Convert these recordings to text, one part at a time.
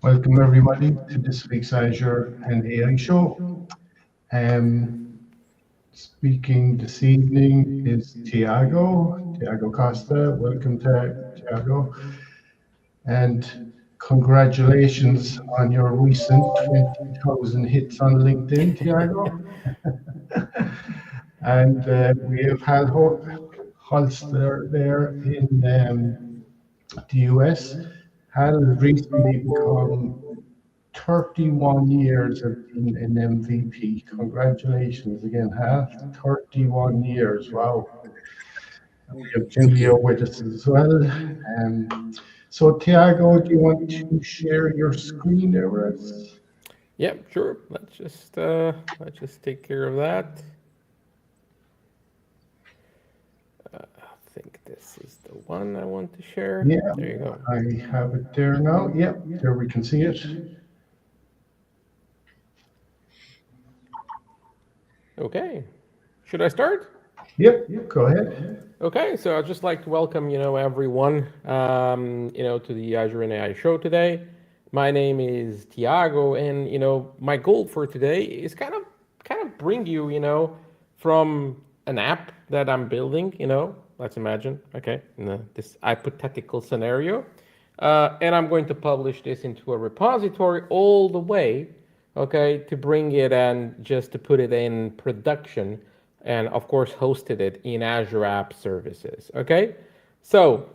Welcome everybody to this week's Azure and AI Show. Speaking this evening is Tiago Costa. Welcome to Tiago, and congratulations on your recent 20,000 hits on LinkedIn, Tiago. And we have had Holster there in the US. Hal has recently become 31 years of being an MVP. Congratulations again, Hal. 31 years. Wow. And we have Julia with us as well. So, Tiago, do you want to share your screen there with us? Yeah, sure. Let's just take care of that. I think this is the one I want to share. Yeah, There you go. I have it there now. Yep, there we can see it. Okay. Should I start? Yep, go ahead. Okay, so I'd just like to welcome, everyone, to the Azure and AI show today. My name is Tiago, and, my goal for today is kind of bring you, from an app that I'm building, let's imagine, okay, in this hypothetical scenario. And I'm going to publish this into a repository all the way, okay, to bring it and just to put it in production and of course hosted it in Azure App Services, okay? So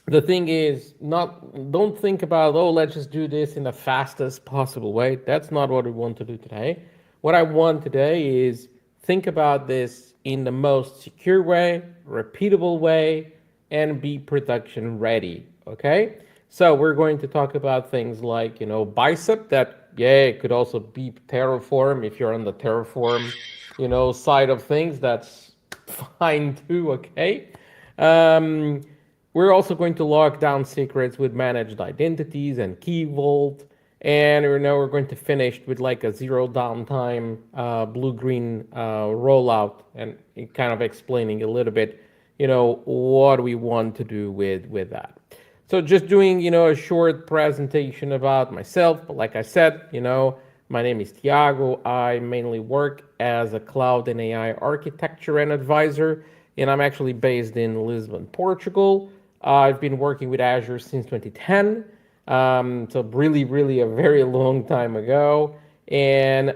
the thing is, don't think about, oh, let's just do this in the fastest possible way. That's not what we want to do today. What I want today is think about this in the most secure way, repeatable way, and be production ready, okay? So we're going to talk about things like, Bicep, that, yeah, it could also be Terraform. If you're on the Terraform, side of things, that's fine too, okay? We're also going to lock down secrets with managed identities and key vault. And we're going to finish with like a zero downtime blue-green rollout and kind of explaining a little bit, what we want to do with that. So just doing, a short presentation about myself. But like I said, my name is Tiago. I mainly work as a cloud and AI architecture and advisor, and I'm actually based in Lisbon, Portugal. I've been working with Azure since 2010, so really, really a very long time ago. And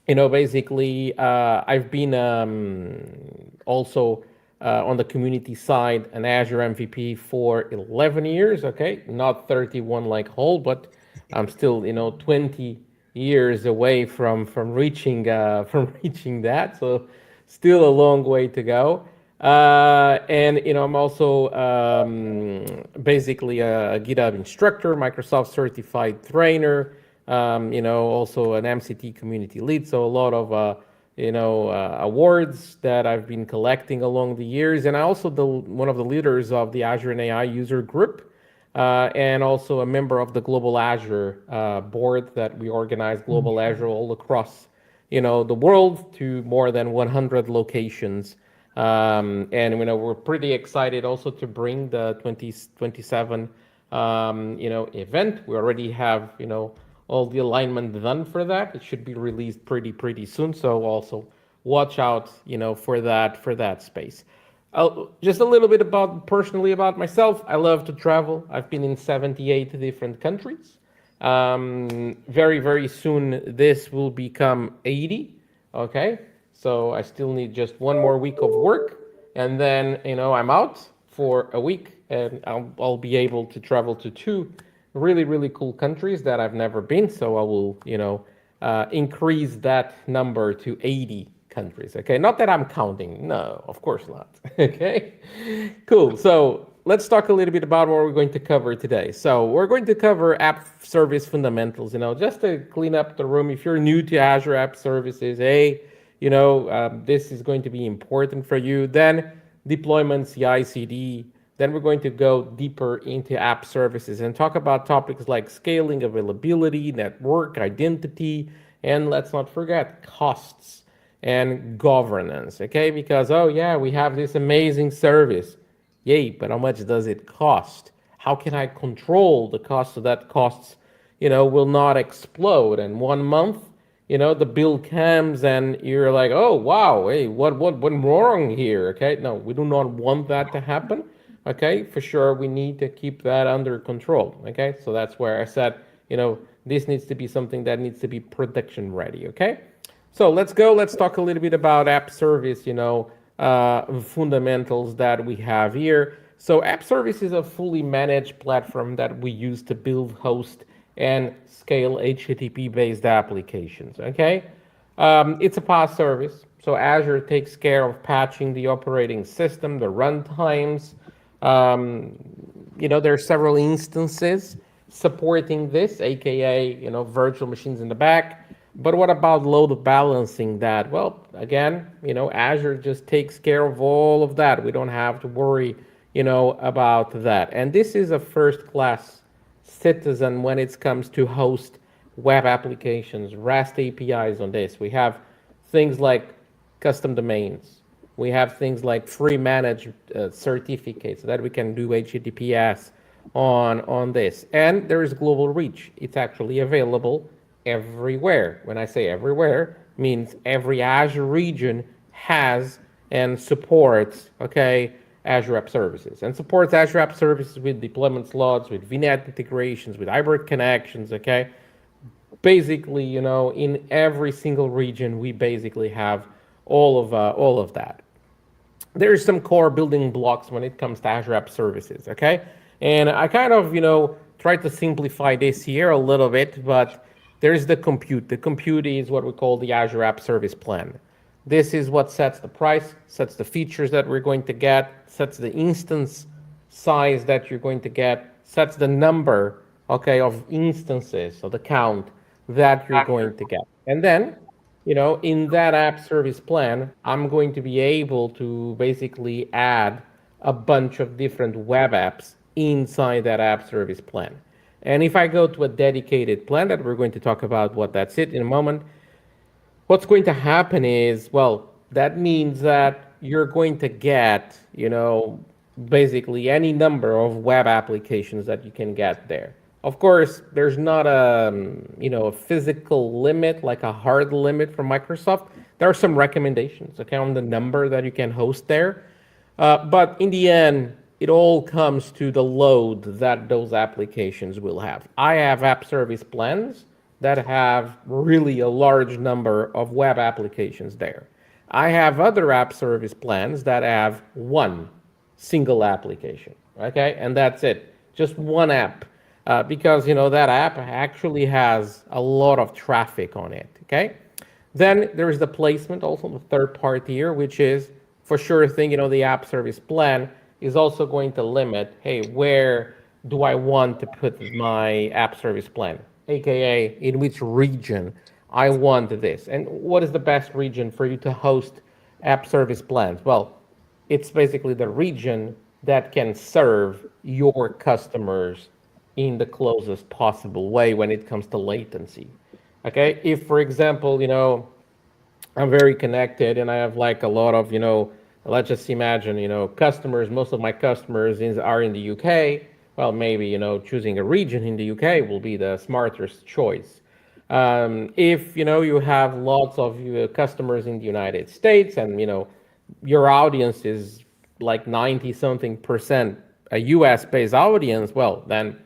basically, I've been also on the community side an Azure MVP for 11 years. Okay, not 31 like Hall, but I'm still 20 years away from reaching from reaching that. So still a long way to go. And I'm also basically a GitHub instructor, Microsoft certified trainer, also an MCT community lead. So a lot of awards that I've been collecting along the years, and I also one of the leaders of the Azure and AI user group, and also a member of the Global Azure board that we organize Global Azure all across the world to more than 100 locations. And we're pretty excited also to bring the 2027 event. We already have all the alignment done for that. It should be released pretty soon. So also watch out for that space. Just a little bit personally about myself. I love to travel. I've been in 78 different countries. Very soon this will become 80. Okay. So I still need just one more week of work, and then I'm out for a week, and I'll be able to travel to two really cool countries that I've never been. So I will increase that number to 80 countries. Okay, not that I'm counting. No, of course not. Okay, cool. So let's talk a little bit about what we're going to cover today. So we're going to cover app service fundamentals. Just to clean up the room. If you're new to Azure App Services, this is going to be important for you. Then deployment, CI/CD. Then we're going to go deeper into app services and talk about topics like scaling, availability, network, identity, and let's not forget costs and governance, okay? Because, oh yeah, we have this amazing service. Yay, but how much does it cost? how can I control the cost so that costs, will not explode? And 1 month, the bill comes and you're like, oh wow, hey, what went wrong here? Okay, no, we do not want that to happen. Okay, for sure, we need to keep that under control. Okay, so that's where I said, this needs to be something that needs to be production ready. Okay, so let's go. Let's talk a little bit about app service. Fundamentals that we have here. So app service is a fully managed platform that we use to build, host, and scale HTTP based applications. Okay, it's a PaaS service. So Azure takes care of patching the operating system, the runtimes. Um, there are several instances supporting this, aka virtual machines in the back. But what about load balancing that? Well, again, Azure just takes care of all of that. We don't have to worry, about that. And this is a first-class citizen when it comes to host web applications, REST APIs on this. We have things like custom domains. We have things like free managed certificates so that we can do HTTPS on this. And there is global reach. It's actually available everywhere. When I say everywhere, means every Azure region has and supports, Azure App Services, and supports Azure App Services with deployment slots, with VNet integrations, with hybrid connections, Basically, in every single region, we basically have all of that. There's some core building blocks when it comes to Azure App Services, And I kind of, try to simplify this here a little bit, but there's the compute. The compute is what we call the Azure App Service Plan. This is what sets the price, sets the features that we're going to get, sets the instance size that you're going to get, sets the number, of instances, so the count that you're going to get. And then, in that app service plan, I'm going to be able to basically add a bunch of different web apps inside that app service plan. And if I go to a dedicated plan that we're going to talk about what that's it in a moment, what's going to happen is, well, that means that you're going to get, basically any number of web applications that you can get there. Of course, there's not a physical limit, like a hard limit from Microsoft. There are some recommendations, on the number that you can host there. But in the end, it all comes to the load that those applications will have. I have app service plans that have really a large number of web applications there. I have other app service plans that have one single application, and that's it, just one app, because that app actually has a lot of traffic on it. Then there's the placement, also the third part here, which is for sure thing. The app service plan is also going to limit, hey, where do I want to put my app service plan? AKA, in which region I want this. And what is the best region for you to host app service plans? Well, it's basically the region that can serve your customers in the closest possible way when it comes to latency. If, for example, I'm very connected and I have like a lot of, let's just imagine, customers, most of my customers are in the UK. Well, maybe, choosing a region in the UK will be the smartest choice. If, you have lots of customers in the United States and, your audience is like 90 something percent a US based audience, well, then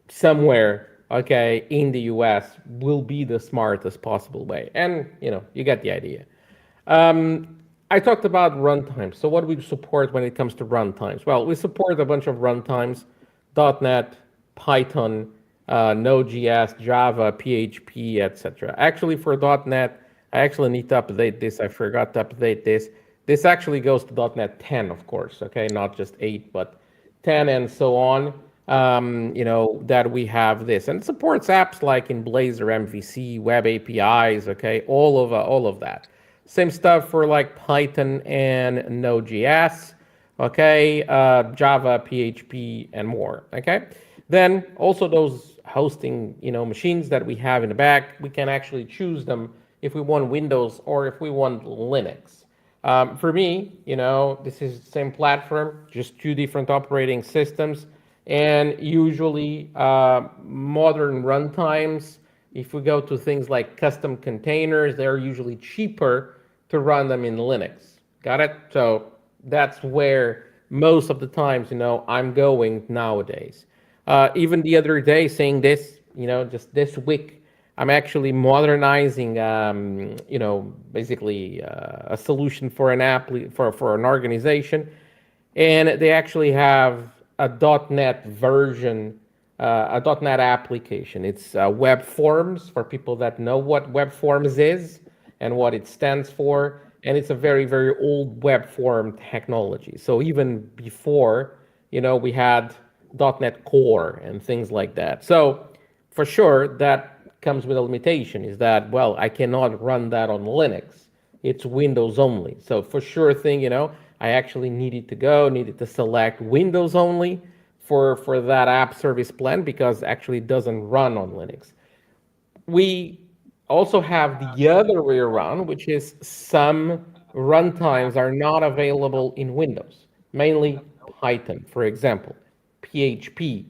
somewhere, in the US will be the smartest possible way. And, you get the idea. I talked about runtimes. So what we support when it comes to runtimes? Well, we support a bunch of runtimes, .NET, Python, Node.js, Java, PHP, etc. Actually, for .NET, I actually need to update this. I forgot to update this. This actually goes to .NET 10, of course, not just 8, but 10 and so on, that we have this. And it supports apps like in Blazor, MVC, web APIs, all of that. Same stuff for like Python and Node.js, Java, PHP, and more, Then also those hosting, machines that we have in the back, we can actually choose them if we want Windows or if we want Linux. For me, this is the same platform, just two different operating systems. And usually modern runtimes, if we go to things like custom containers, they're usually cheaper to run them in Linux. Got it? So that's where most of the times, I'm going nowadays. Even the other day saying this, just this week, I'm actually modernizing, basically a solution for an app for an organization, and they actually have a .NET version, a .NET application. It's web forms for people that know what web forms is and what it stands for. And it's a very, very old web form technology. So even before, we had .NET Core and things like that. So for sure, that comes with a limitation is that, well, I cannot run that on Linux. It's Windows only. So for sure thing, I actually needed to select Windows only for that app service plan because actually it doesn't run on Linux. We also have the other way around, which is some runtimes are not available in Windows, mainly Python, for example, PHP,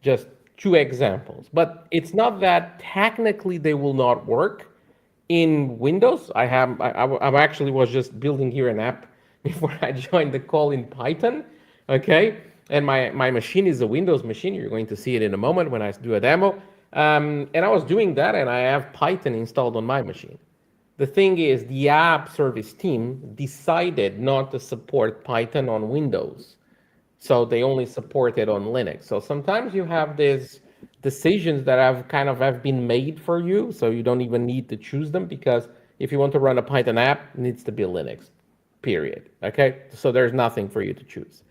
just two examples. But it's not that technically they will not work in Windows. I actually was just building here an app before I joined the call in Python, okay? And my machine is a Windows machine. You're going to see it in a moment when I do a demo. And I was doing that, and I have Python installed on my machine. The thing is, the app service team decided not to support Python on Windows. So they only support it on Linux. So sometimes you have these decisions that have been made for you, so you don't even need to choose them, because if you want to run a Python app, it needs to be Linux, period. Okay, so there's nothing for you to choose.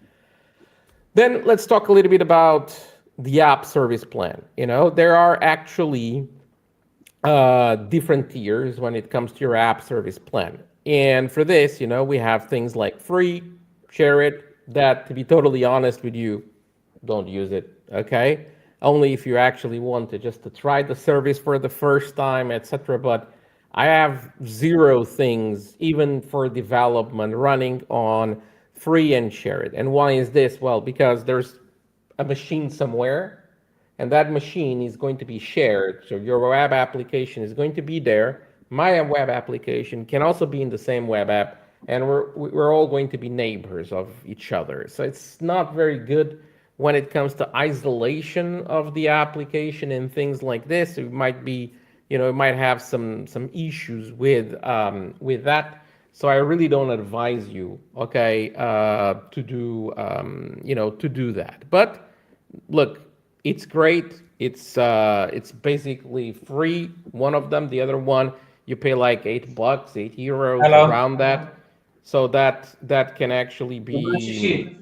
Then let's talk a little bit about the app service plan. There are actually different tiers when it comes to your app service plan. And for this, we have things like free, share it, that, to be totally honest with you, don't use it, okay? Only if you actually want to try the service for the first time, etc. But I have zero things, even for development, running on free and share it. And why is this? Well, because there's a machine somewhere, and that machine is going to be shared. So your web application is going to be there. My web application can also be in the same web app, and we're all going to be neighbors of each other. So it's not very good when it comes to isolation of the application and things like this. It might be, it might have some issues with that. So I really don't advise you, okay, to do that. But look, it's great. It's basically free. One of them, the other one, you pay like $8, €8 Hello. around that. So that can actually be.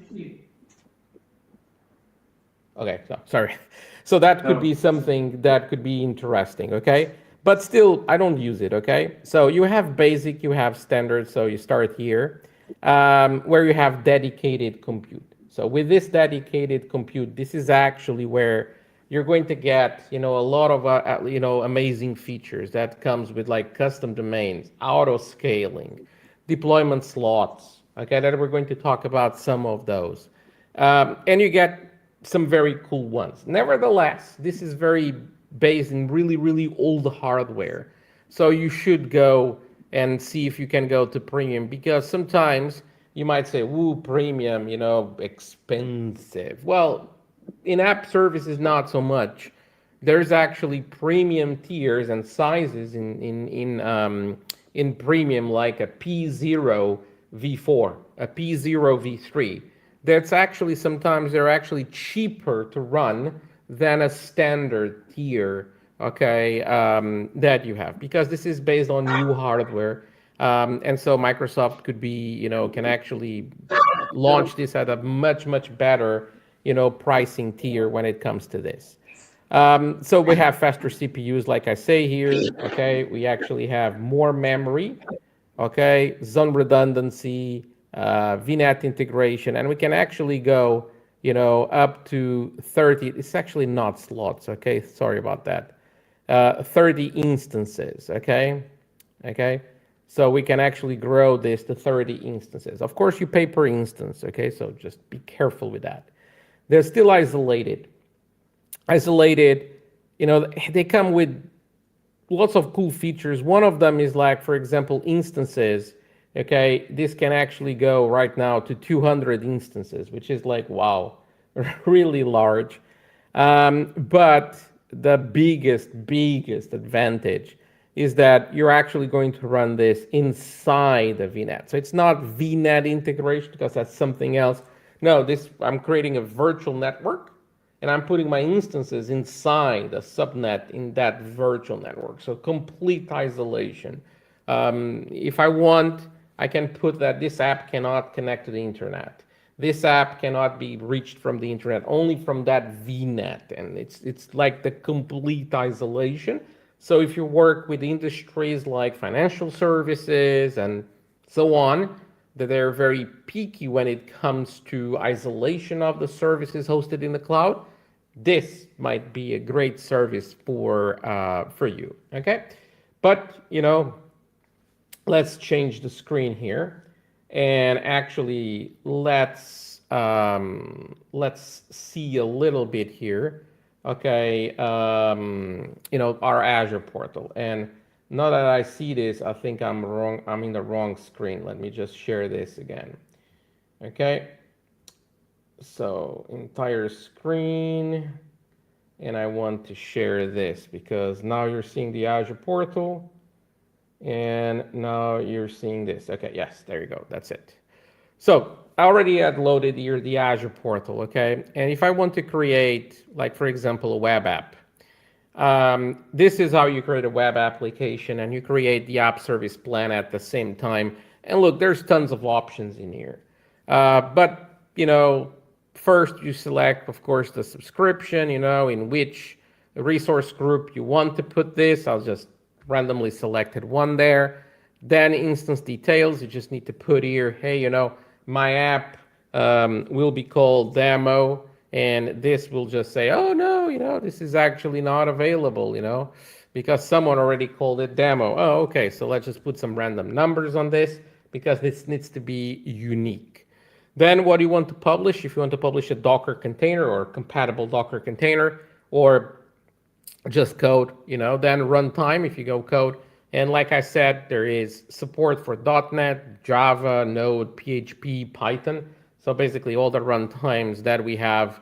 Okay, so sorry. So that could be something that could be interesting, okay? But still, I don't use it, okay? So you have basic, you have standard, so you start here, where you have dedicated compute. So with this dedicated compute, this is actually where you're going to get, a lot of, amazing features that comes with like custom domains, auto scaling, deployment slots, okay? That we're going to talk about some of those. And you get some very cool ones. Nevertheless, this is very based in really, really old hardware. So you should go and see if you can go to premium, because sometimes you might say, "Woo, premium, expensive." Well, in app services, not so much. There's actually premium tiers and sizes in premium, like a P0 V4, a P0 V3. That's actually sometimes they're actually cheaper to run than a standard tier, okay, that you have, because this is based on new hardware. And so Microsoft could be, can actually launch this at a much, much better, pricing tier when it comes to this. So we have faster CPUs, like I say here, okay? We actually have more memory, okay? Zone redundancy, VNet integration, and we can actually go, up to 30. It's actually not slots, okay? Sorry about that. 30 instances, okay? Okay? So we can actually grow this to 30 instances. Of course, you pay per instance, okay? So just be careful with that. they're still isolated. They come with lots of cool features. One of them is like, for example, instances. Okay, this can actually go right now to 200 instances, which is like, wow, really large. But the biggest advantage is that you're actually going to run this inside the VNet. So it's not VNet integration because that's something else. No, I'm creating a virtual network and I'm putting my instances inside a subnet in that virtual network. So complete isolation. If I want, I can put that this app cannot connect to the internet. This app cannot be reached from the internet, only from that VNet. And it's like the complete isolation. So if you work with industries like financial services and so on, that they're very peaky when it comes to isolation of the services hosted in the cloud, this might be a great service for you. Okay, but let's change the screen here, and actually let's see a little bit here. Okay, our Azure portal. And now that I see this, I think I'm wrong. I'm in the wrong screen. Let me just share this again. Okay, so entire screen, and I want to share this because now you're seeing the Azure portal, and now you're seeing this. Okay, yes, there you go. That's it. So I already had loaded here the Azure portal, okay? And if I want to create, like, for example, a web app, this is how you create a web application, and you create the app service plan at the same time. And look, there's tons of options in here. But first you select, of course, the subscription, in which resource group you want to put this. I'll just randomly selected one there. Then instance details, you just need to put here, hey, my app will be called demo, and this will just say, oh no, this is actually not available, because someone already called it demo. Oh, okay, so let's just put some random numbers on this because this needs to be unique. Then what do you want to publish? If you want to publish a Docker container or compatible Docker container, or just code, then runtime if you go code. And like I said, there is support for .NET, Java, Node, PHP, Python. So basically all the runtimes that we have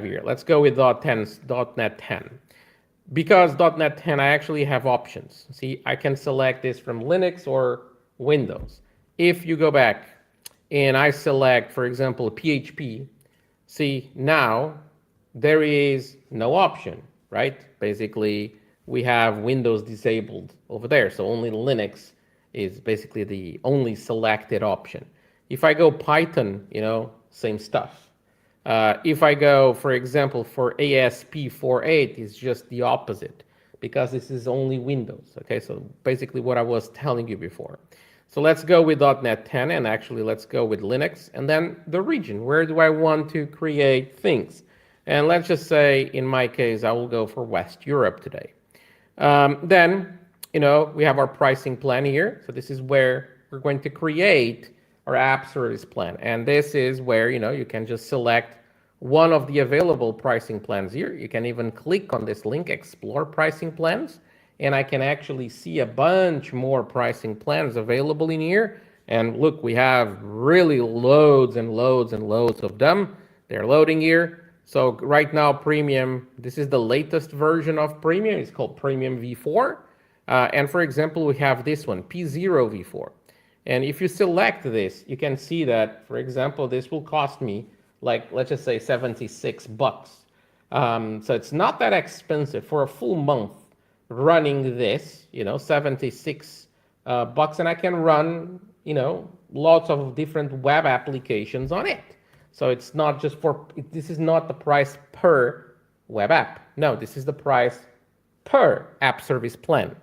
here. Let's go with .NET 10. Because .NET 10, I actually have options. See, I can select this from Linux or Windows. If you go back and I select, for example, PHP, see, now there is no option, right? Basically, we have Windows disabled over there. So only Linux is basically the only selected option. If I go Python, same stuff. If I go, for example, for ASP48, it's just the opposite because this is only Windows. Okay, so basically what I was telling you before. So let's go with .NET 10, and actually let's go with Linux, and then the region. Where do I want to create things? And let's just say, in my case, I will go for West Europe today. Then, we have our pricing plan here. So this is where we're going to create our app service plan. And this is where, you can just select one of the available pricing plans here. You can even click on this link, explore pricing plans. And I can actually see a bunch more pricing plans available in here. And look, we have really loads and loads and loads of them. They're loading here. So right now, Premium, this is the latest version of Premium. It's called Premium V4. And for example, we have this one, P0 V4. And if you select this, you can see that, for example, this will cost me, like, let's just say $76. So it's not that expensive for a full month running this, 76 bucks. And I can run, lots of different web applications on it. So it's not just this is not the price per web app. No, this is the price per app service plan.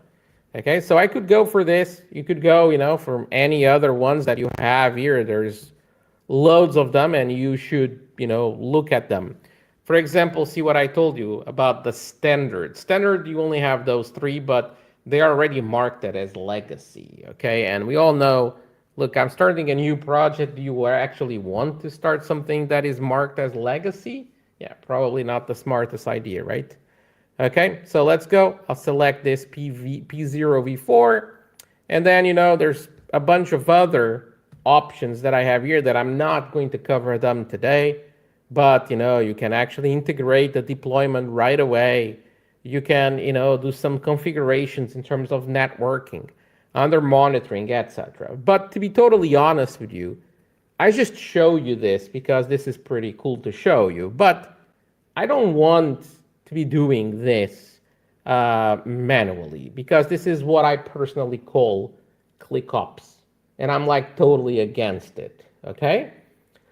Okay, so I could go for this. You could go, from any other ones that you have here. There's loads of them, and you should, look at them. For example, see what I told you about the standard. Standard, you only have those three, but they are already marked as legacy. Okay, and we all know look, I'm starting a new project. Do you actually want to start something that is marked as legacy? Yeah, probably not the smartest idea, right? Okay, so let's go. I'll select this P0V4. And then, there's a bunch of other options that I have here that I'm not going to cover them today. But, you can actually integrate the deployment right away. You can, do some configurations in terms of networking, under monitoring, etc. But to be totally honest with you, I just show you this because this is pretty cool to show you. But I don't want to be doing this manually, because this is what I personally call ClickOps, and I'm like totally against it. Okay,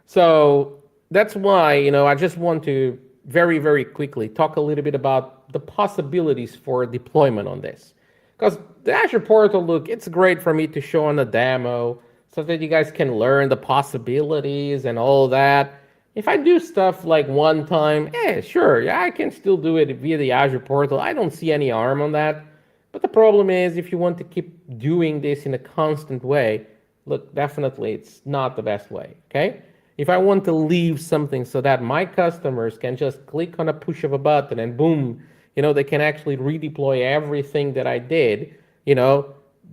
so that's why I just want to very, very quickly talk a little bit about the possibilities for deployment on this, because the Azure portal, look, it's great for me to show on a demo so that you guys can learn the possibilities and all that. If I do stuff like one time, sure, yeah, I can still do it via the Azure portal. I don't see any harm on that. But the problem is, if you want to keep doing this in a constant way, look, definitely it's not the best way, okay? If I want to leave something so that my customers can just click on a push of a button and boom, they can actually redeploy everything that I did,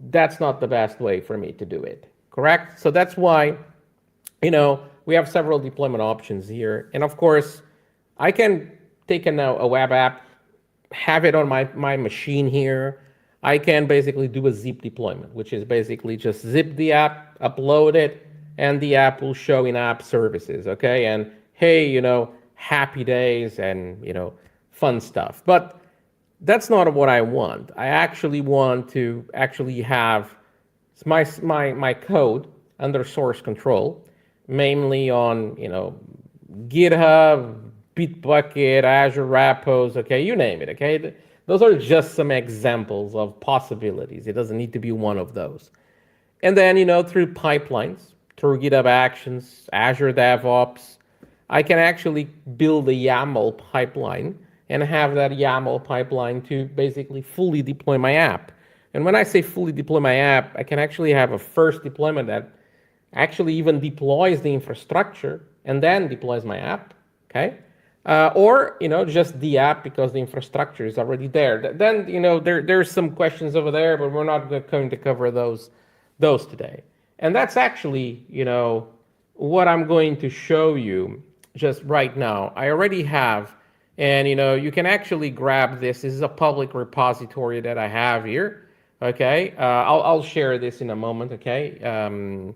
that's not the best way for me to do it, correct? So that's why, we have several deployment options here. And of course, I can take a web app, have it on my machine here. I can basically do a zip deployment, which is basically just zip the app, upload it, and the app will show in-app services, okay? And hey, happy days and, fun stuff. But that's not what I want. I actually want to have my code under source control, mainly on, GitHub, Bitbucket, Azure Repos, okay, you name it, okay? Those are just some examples of possibilities. It doesn't need to be one of those. And then, through pipelines, through GitHub Actions, Azure DevOps, I can actually build a YAML pipeline and have that YAML pipeline to basically fully deploy my app. And when I say fully deploy my app, I can actually have a first deployment that actually even deploys the infrastructure and then deploys my app, okay? Or, just the app because the infrastructure is already there. Then, there's some questions over there, but we're not going to cover those today. And that's actually, what I'm going to show you just right now. I already have, and, you can actually grab this. This is a public repository that I have here, okay? I'll share this in a moment, okay? And,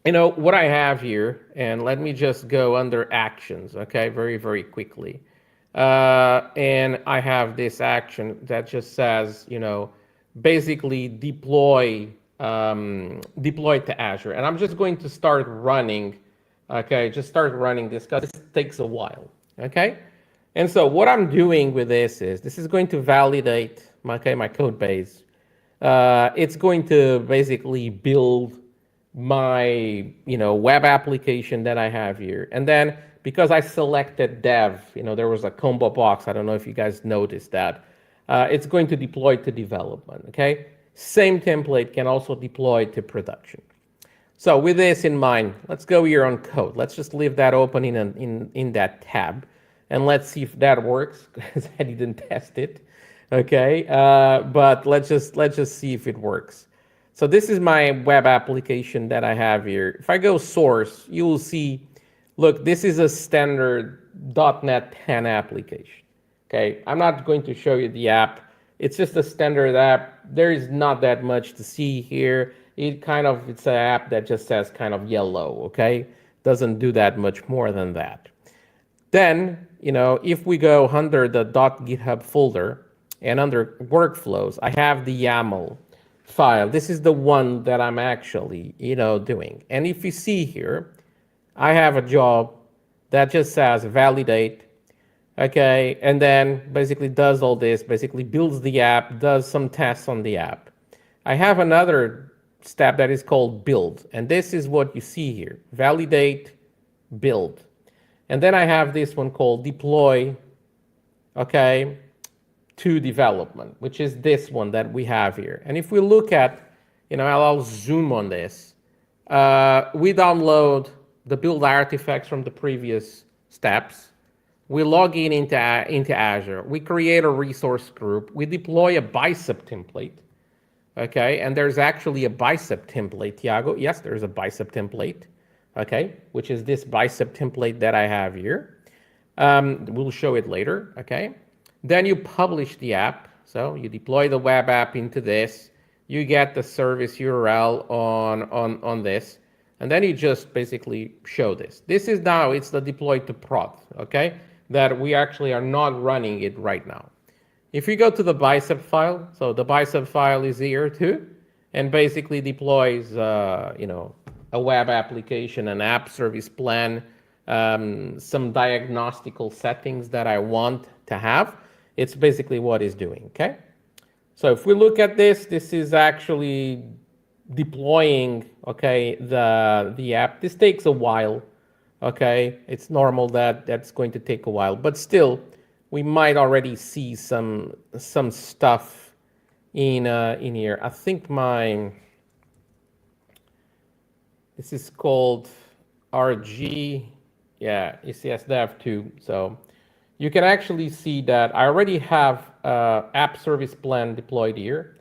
what I have here, and let me just go under actions, okay, very, very quickly. And I have this action that just says, basically deploy to Azure. And I'm just going to start running, okay, just start running this because this takes a while, okay? And so what I'm doing with this is going to validate my code base. It's going to basically build my web application that I have here. And then because I selected dev, there was a combo box. I don't know if you guys noticed that. It's going to deploy to development, okay? Same template can also deploy to production. So with this in mind, let's go here on code. Let's just leave that open in that tab. And let's see if that works, because I didn't test it. Okay, but let's just see if it works. So this is my web application that I have here. If I go source, you will see, look, this is a standard .NET 10 application. Okay, I'm not going to show you the app. It's just a standard app. There is not that much to see here. It's an app that just says kind of yellow, okay? Doesn't do that much more than that. Then, if we go under the .github folder and under workflows, I have the YAML file. This is the one that I'm actually, doing. And if you see here, I have a job that just says validate, okay? And then basically does all this, basically builds the app, does some tests on the app. I have another step that is called build. And this is what you see here, validate, build. And then I have this one called deploy, okay, to development, which is this one that we have here. And if we look at, I'll zoom on this. We download the build artifacts from the previous steps. We log in into Azure. We create a resource group. We deploy a bicep template. Okay, and there's actually a bicep template, Tiago. Yes, there's a bicep template. Okay, which is this bicep template that I have here. We'll show it later. Okay, then you publish the app. So you deploy the web app into this. You get the service URL on this, and then you just basically show this. This is now, it's the deploy to prod, okay? That we actually are not running it right now. If you go to the bicep file, so the bicep file is here too, and basically deploys, a web application, an app service plan, some diagnostical settings that I want to have. It's basically what it's doing, okay? So if we look at this, this is actually deploying, okay, the app. This takes a while, okay? It's normal that that's going to take a while, but still, we might already see some stuff in here. I think this is called RG, yeah, ECS Dev 2. So you can actually see that I already have app service plan deployed here.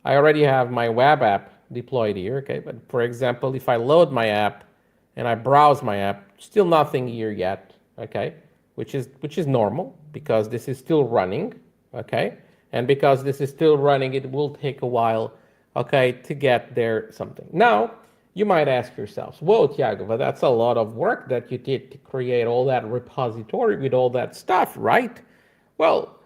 I already have my web app deployed here, okay? But for example, if I load my app and I browse my app, still nothing here yet, okay? Which is normal because this is still running, okay? And because this is still running, it will take a while, okay, to get there something. Now, you might ask yourselves, whoa, Tiago, but that's a lot of work that you did to create all that repository with all that stuff, right? Well,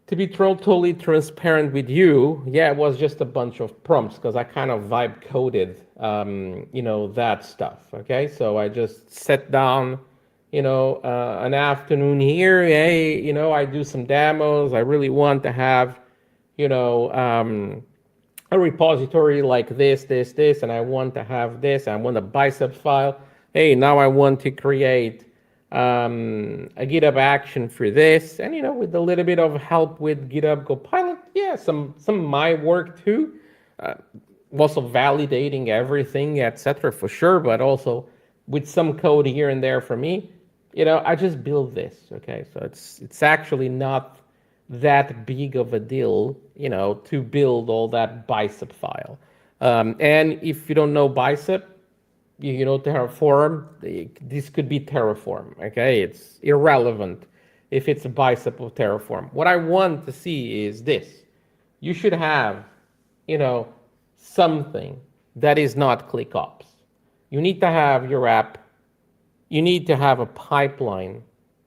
to be totally transparent with you, yeah, it was just a bunch of prompts because I kind of vibe coded, that stuff, okay? So I just sat down, an afternoon here, hey, I do some demos. I really want to have, a repository like this, and I want to have this. I want a bicep file. Hey, now I want to create a GitHub action for this, and with a little bit of help with GitHub Copilot, yeah, some my work too. Also validating everything, etc. for sure, but also with some code here and there for me. I just build this, okay? So it's actually not that big of a deal, to build all that bicep file. And if you don't know bicep, you know Terraform, this could be Terraform, okay? It's irrelevant if it's a bicep of Terraform. What I want to see is this. You should have, something that is not ClickOps. You need to have your app. You need to have a pipeline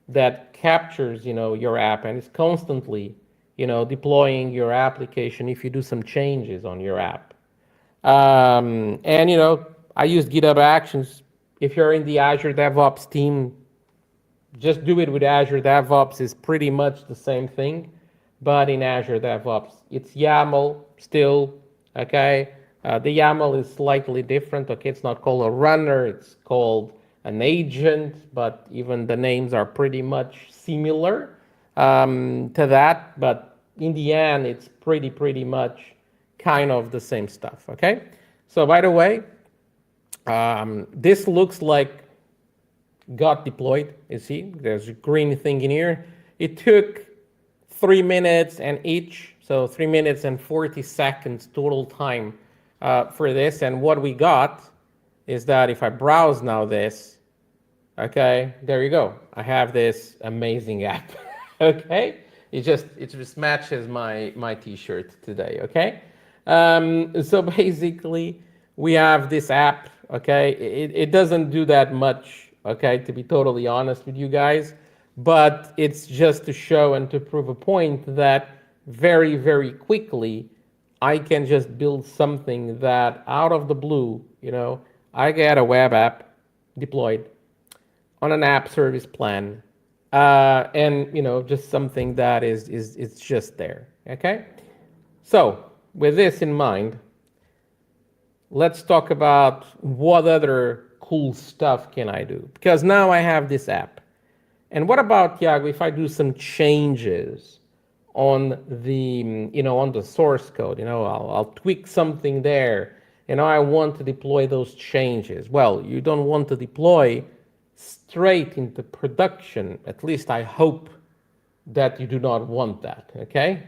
that captures, your app and is constantly, deploying your application if you do some changes on your app. And, I use GitHub Actions. If you're in the Azure DevOps team, just do it with Azure DevOps. Is pretty much the same thing, but in Azure DevOps, it's YAML still, okay? The YAML is slightly different, okay? It's not called a runner, it's called an agent, but even the names are pretty much similar to that. But in the end, it's pretty much kind of the same stuff, okay? So by the way, this looks like got deployed. You see, there's a green thing in here. It took 3 minutes and each, so 3 minutes and 40 seconds total time for this. And what we got is that if I browse now this, okay, there you go. I have this amazing app, okay? It just matches my t-shirt today, okay? So basically, we have this app, okay? It doesn't do that much, okay, to be totally honest with you guys, but it's just to show and to prove a point that very, very quickly, I can just build something that out of the blue, I get a web app deployed on an app service plan, and just something that is just there, okay? So with this in mind, let's talk about what other cool stuff can I do, because now I have this app. And what about, Tiago, if I do some changes on the, on the source code. I'll tweak something there. I want to deploy those changes. Well, you don't want to deploy straight into production. At least I hope that you do not want that, okay?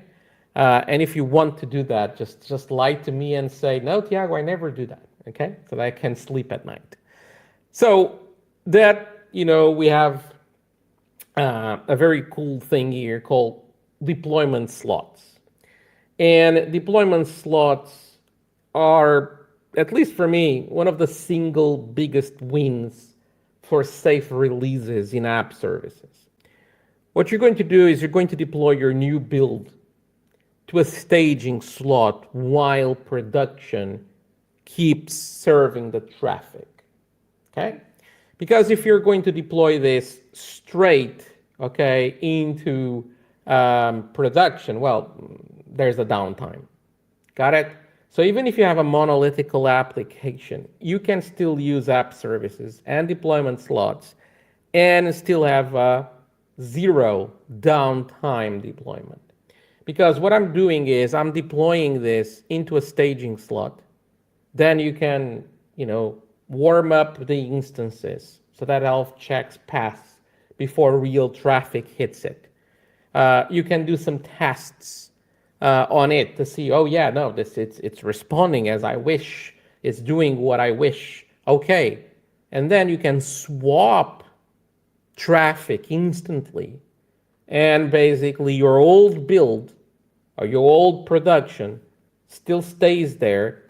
And if you want to do that, just lie to me and say, no, Tiago, I never do that, okay? So that I can sleep at night. So that, we have a very cool thing here called deployment slots. And deployment slots are, at least for me, one of the single biggest wins for safe releases in app services. What you're going to do is you're going to deploy your new build to a staging slot while production keeps serving the traffic, okay? Because if you're going to deploy this straight, okay, into production, well, there's a downtime. Got it? So even if you have a monolithical application, you can still use app services and deployment slots and still have a zero downtime deployment. Because what I'm doing is I'm deploying this into a staging slot. Then you can, warm up the instances so that health checks pass before real traffic hits it. You can do some tests on it to see, oh yeah, no, it's responding as I wish, it's doing what I wish. Okay, and then you can swap traffic instantly, and basically your old build or your old production still stays there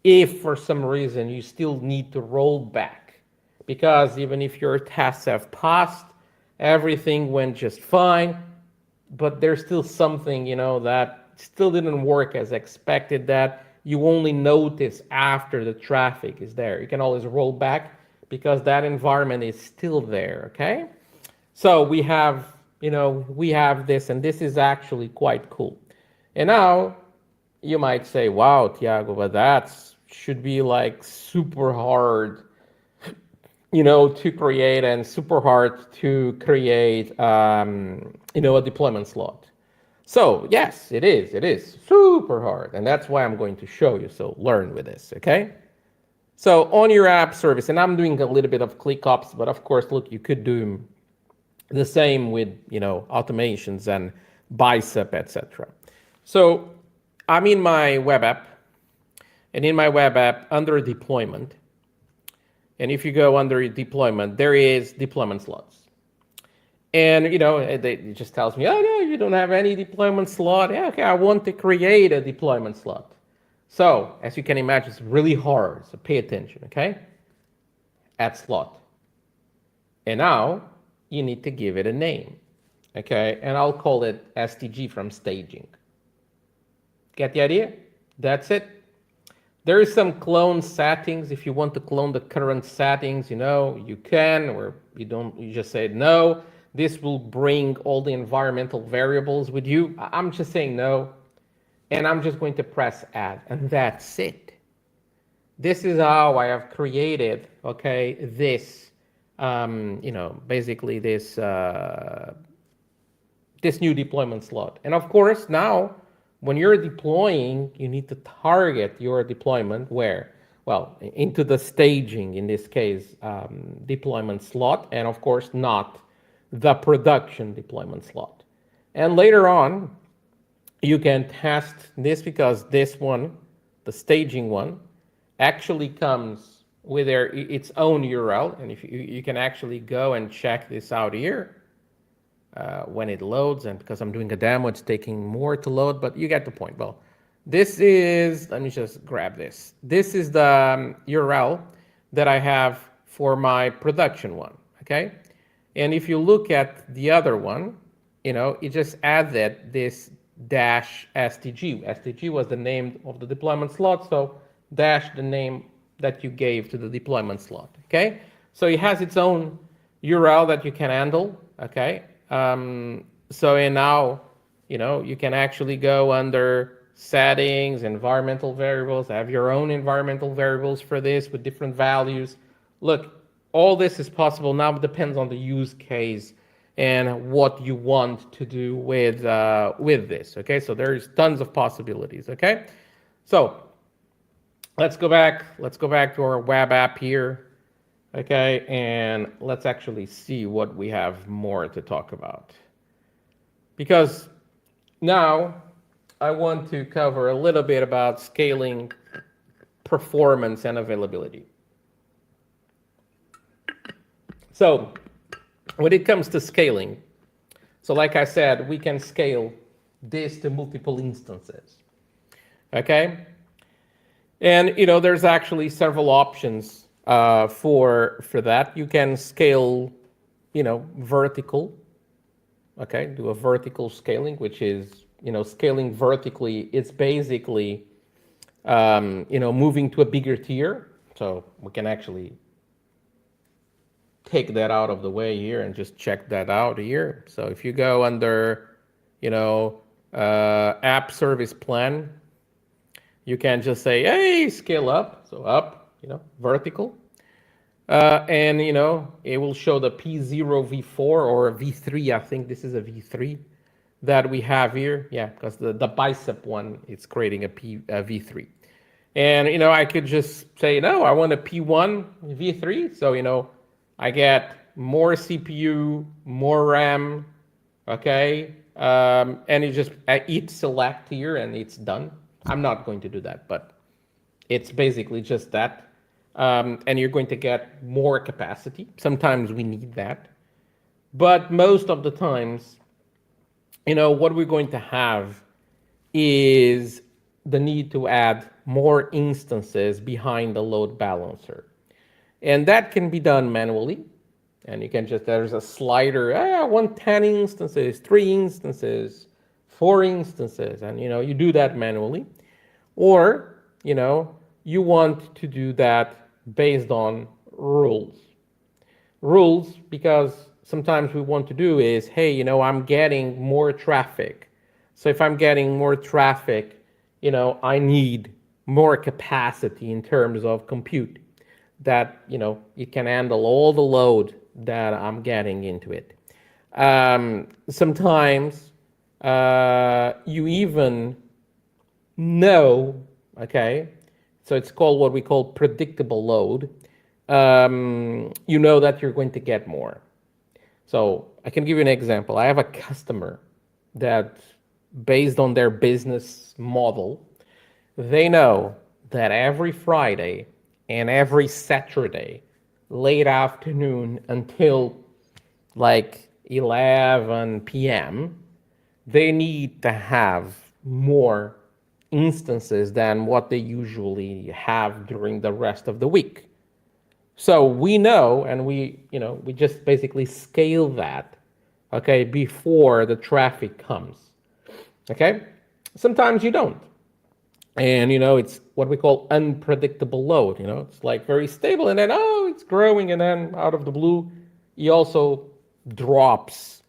if for some reason you still need to roll back. Because even if your tests have passed, everything went just fine, but there's still something, that still didn't work as expected, that you only notice after the traffic is there. You can always roll back because that environment is still there, okay? So we have this, and this is actually quite cool. And now you might say, wow, Tiago, but that should be like super hard, to create, and super hard to create, a deployment slot. So yes, it is super hard. And that's why I'm going to show you. So learn with this, okay? So on your app service, and I'm doing a little bit of ClickOps, but of course, look, you could do the same with, automations and Bicep, etc. So I'm in my web app, and in my web app under deployment, and if you go under deployment, there is deployment slots. And, it just tells me, oh, no, you don't have any deployment slot. Yeah, okay, I want to create a deployment slot. So, as you can imagine, it's really hard. So pay attention, okay? Add slot. And now you need to give it a name, okay? And I'll call it STG from staging. Get the idea? That's it. There is some clone settings. If you want to clone the current settings, you can, or you don't, you just say no. This will bring all the environmental variables with you. I'm just saying no. And I'm just going to press add, and that's it. This is how I have created, okay, this, basically this, this new deployment slot. And of course, now, when you're deploying, you need to target your deployment where? Well, into the staging, in this case, deployment slot, and of course not the production deployment slot. And later on, you can test this because this one, the staging one, actually comes with its own URL. And if you can actually go and check this out here. When it loads, and because I'm doing a demo, it's taking more to load, but you get the point. Well, this is, let me just grab this. This is the URL that I have for my production one, okay? And if you look at the other one, it just added this dash STG. STG was the name of the deployment slot, so dash the name that you gave to the deployment slot, okay? So it has its own URL that you can handle, okay? So and now, you can actually go under settings, environmental variables, have your own environmental variables for this with different values. Look, all this is possible now, but depends on the use case and what you want to do with this. Okay, so there's tons of possibilities. Okay, so let's go back to our web app here. Okay, and let's actually see what we have more to talk about, because now I want to cover a little bit about scaling, performance, and availability. So when it comes to scaling, so like I said, we can scale this to multiple instances. Okay, and there's actually several options for that. You can scale, vertical. Okay, do a vertical scaling, which is scaling vertically. It's basically moving to a bigger tier. So we can actually take that out of the way here and just check that out here. So if you go under, app service plan, you can just say, hey, scale up. So up, vertical. And, it will show the P0 V4 or V3. I think this is a V3 that we have here. Yeah, because the bicep one, it's creating a V3. And, I could just say, no, I want a P1 V3. So, I get more CPU, more RAM, okay? And you just hit select here and it's done. I'm not going to do that, but it's basically just that. And you're going to get more capacity. Sometimes we need that. But most of the times, what we're going to have is the need to add more instances behind the load balancer. And that can be done manually. And you can just, there's a slider, I want 10 instances, 3 instances, 4 instances. And, you do that manually. Or, you want to do that based on rules. Rules, because sometimes we want to do is, hey, I'm getting more traffic. So if I'm getting more traffic, I need more capacity in terms of compute that, it can handle all the load that I'm getting into it. Sometimes you even okay, so it's called what we call predictable load. You know that you're going to get more. So I can give you an example. I have a customer that, based on their business model, they know that every Friday and every Saturday, late afternoon until like 11 p.m., they need to have more instances than what they usually have during the rest of the week. So we know, and we just basically scale that, okay, before the traffic comes, okay? Sometimes you don't. And, it's what we call unpredictable load, it's like very stable and then, it's growing, and then out of the blue, it also drops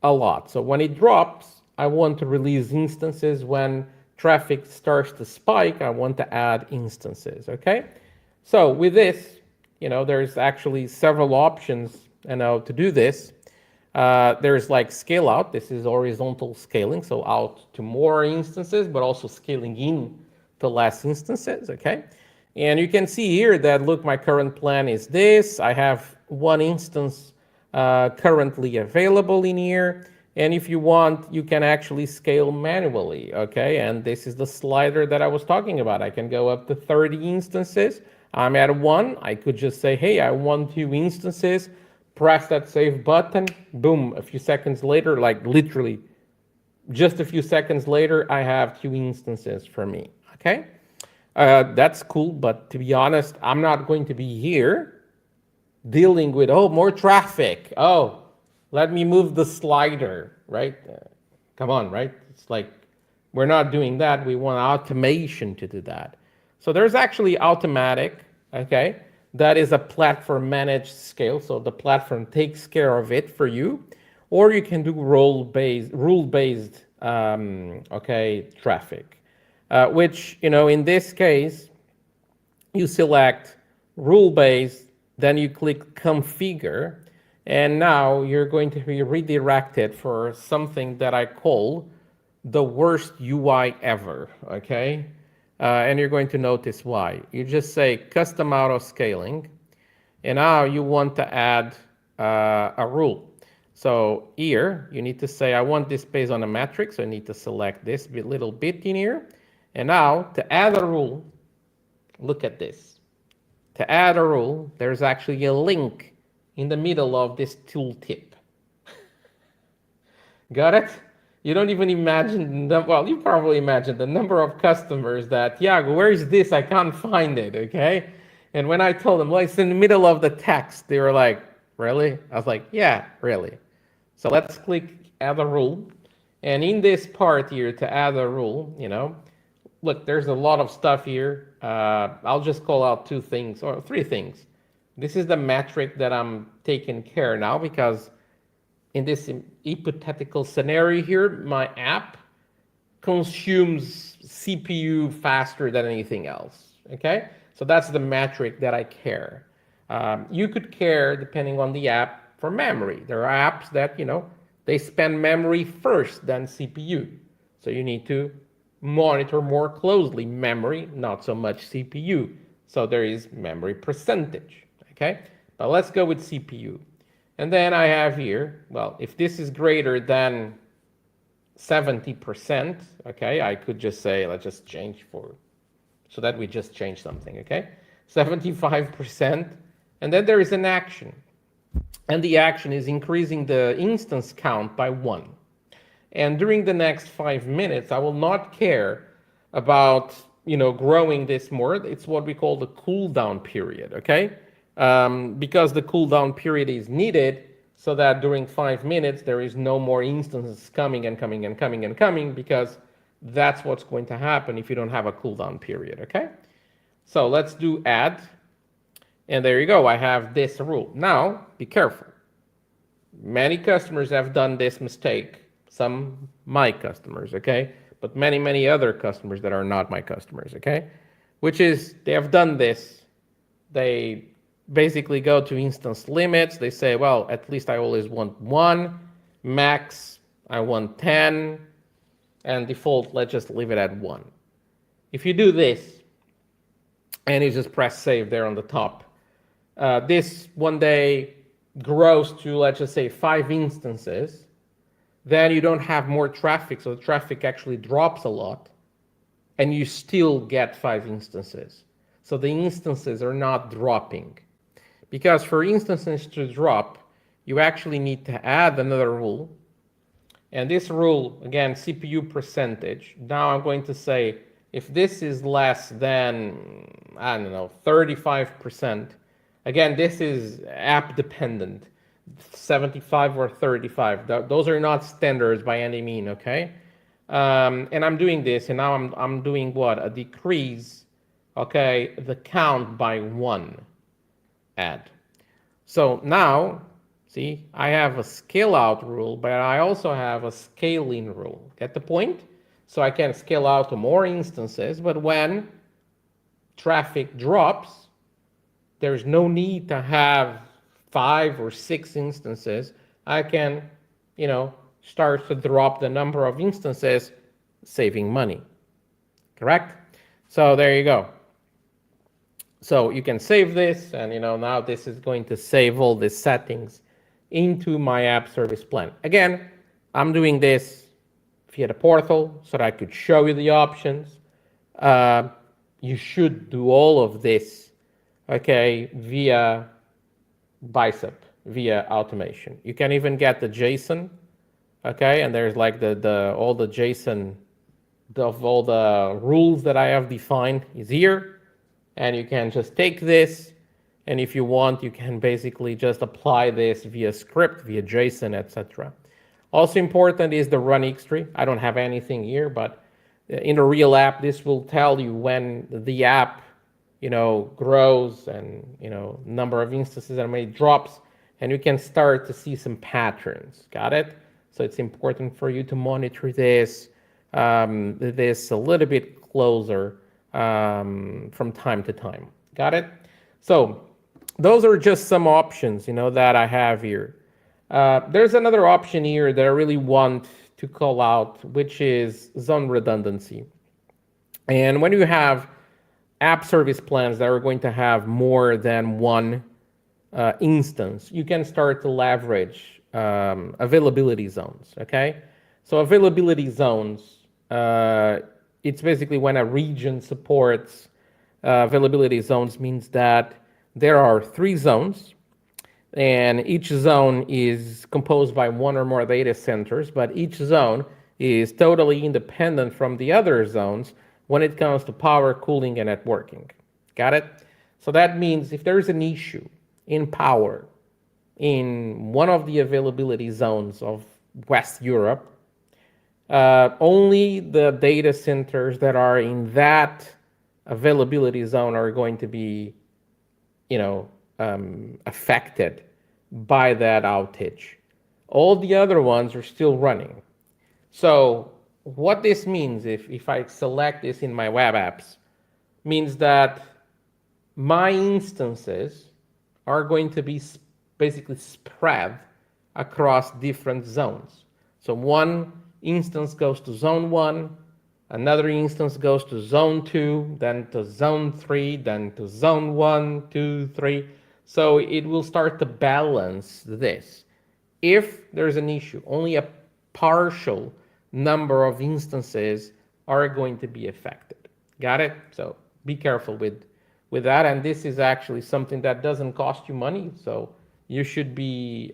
a lot. So when it drops, I want to release instances. When traffic starts to spike, I want to add instances, okay? So with this, there's actually several options, to do this. There's like scale out. This is horizontal scaling, so out to more instances, but also scaling in to less instances, okay? And you can see here that, look, my current plan is this. I have one instance currently available in here. And if you want, you can actually scale manually, okay? And this is the slider that I was talking about. I can go up to 30 instances. I'm at 1. I could just say, hey, I want 2 instances, press that save button, boom, a few seconds later, like literally just a few seconds later, I have 2 instances for me, okay? That's cool, but to be honest, I'm not going to be here dealing with, more traffic. Let me move the slider, right? Come on, right? It's like, we're not doing that. We want automation to do that. So there's actually automatic, okay? That is a platform managed scale. So the platform takes care of it for you, or you can do rule-based, okay, traffic, which, in this case, you select rule-based, then you click configure, And now you're going to be redirected for something that I call the worst UI ever, okay? And you're going to notice why. You just say custom auto scaling, and now you want to add a rule. So here you need to say, I want this based on a metric, so I need to select this little bit in here. And now to add a rule, look at this. To add a rule, there's actually a link in the middle of this tooltip. Got it? You don't even imagine, well, you probably imagine the number of customers that, Tiago, where is this? I can't find it, okay? And when I told them, well, it's in the middle of the text, they were like, really? I was like, yeah, really. So let's click add a rule. And in this part here to add a rule, look, there's a lot of stuff here. I'll just call out 2 things or 3 things. This is the metric that I'm taking care now because in this hypothetical scenario here, my app consumes CPU faster than anything else, okay? So that's the metric that I care. You could care, depending on the app, for memory. There are apps that, they spend memory first than CPU. So you need to monitor more closely memory, not so much CPU. So there is memory percentage, okay? But let's go with CPU. And then I have here, well, if this is greater than 70%, okay, I could just say, let's just change so that we just change something, okay? 75%, and then there is an action. And the action is increasing the instance count by 1. And during the next 5 minutes, I will not care about, growing this more. It's what we call the cooldown period, okay? Because the cooldown period is needed so that during 5 minutes, there is no more instances coming and coming and coming and coming, because that's what's going to happen if you don't have a cooldown period, okay? So let's do add. And there you go, I have this rule. Now, be careful. Many customers have done this mistake. Some my customers, okay? But many, many other customers that are not my customers, okay? Which is, they have done this. They basically go to instance limits. They say, well, at least I always want 1. Max, I want 10. And default, let's just leave it at 1. If you do this, and you just press save there on the top, this one day grows to, let's just say, 5 instances, then you don't have more traffic, so the traffic actually drops a lot, and you still get 5 instances. So the instances are not dropping. Because for instances to drop, you actually need to add another rule. And this rule, again, CPU percentage. Now I'm going to say, if this is less than, 35%, again, this is app dependent, 75 or 35. Those are not standards by any mean, okay? And I'm doing this, and now I'm doing what? A decrease, okay, the count by 1 add. So now, see, I have a scale out rule, but I also have a scaling rule. Get the point? So I can scale out to more instances, but when traffic drops, there's no need to have 5 or 6 instances. I can, start to drop the number of instances, saving money. Correct? So there you go. So you can save this, and now this is going to save all the settings into my app service plan. Again, I'm doing this via the portal so that I could show you the options. You should do all of this, okay, via Bicep, via automation. You can even get the JSON, okay, and there's like all the JSON of all the rules that I have defined is here. And you can just take this, and if you want, you can basically just apply this via script, via JSON, etc. Also important is the run history. I don't have anything here, but in a real app, this will tell you when the app, grows and, number of instances and when it drops, and you can start to see some patterns. Got it? So it's important for you to monitor this a little bit closer from time to time. Got it? So those are just some options, that I have here. There's another option here that I really want to call out, which is zone redundancy. And when you have app service plans that are going to have more than one instance, you can start to leverage availability zones, okay? So availability zones, it's basically when a region supports availability zones, means that there are 3 zones, and each zone is composed by 1 or more data centers, but each zone is totally independent from the other zones when it comes to power, cooling, and networking. Got it? So that means if there's an issue in power in one of the availability zones of West Europe, only the data centers that are in that availability zone are going to be, affected by that outage. All the other ones are still running. So what this means, if I select this in my web apps, means that my instances are going to be basically spread across different zones. So one instance goes to zone 1, another instance goes to zone 2, then to zone 3, then to zone 1, 2, 3. So it will start to balance this. If there's an issue, only a partial number of instances are going to be affected. Got it? So be careful with that. And this is actually something that doesn't cost you money. So you should be,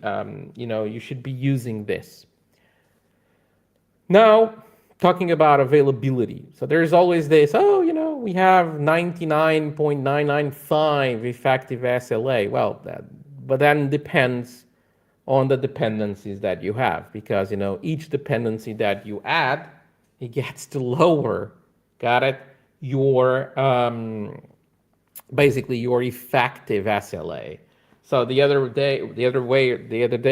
you should be using this. Now, talking about availability. So there's always this, we have 99.995 effective SLA. Well, but then depends on the dependencies that you have, because, each dependency that you add, it gets to lower, got it? Your, basically your effective SLA. So the other day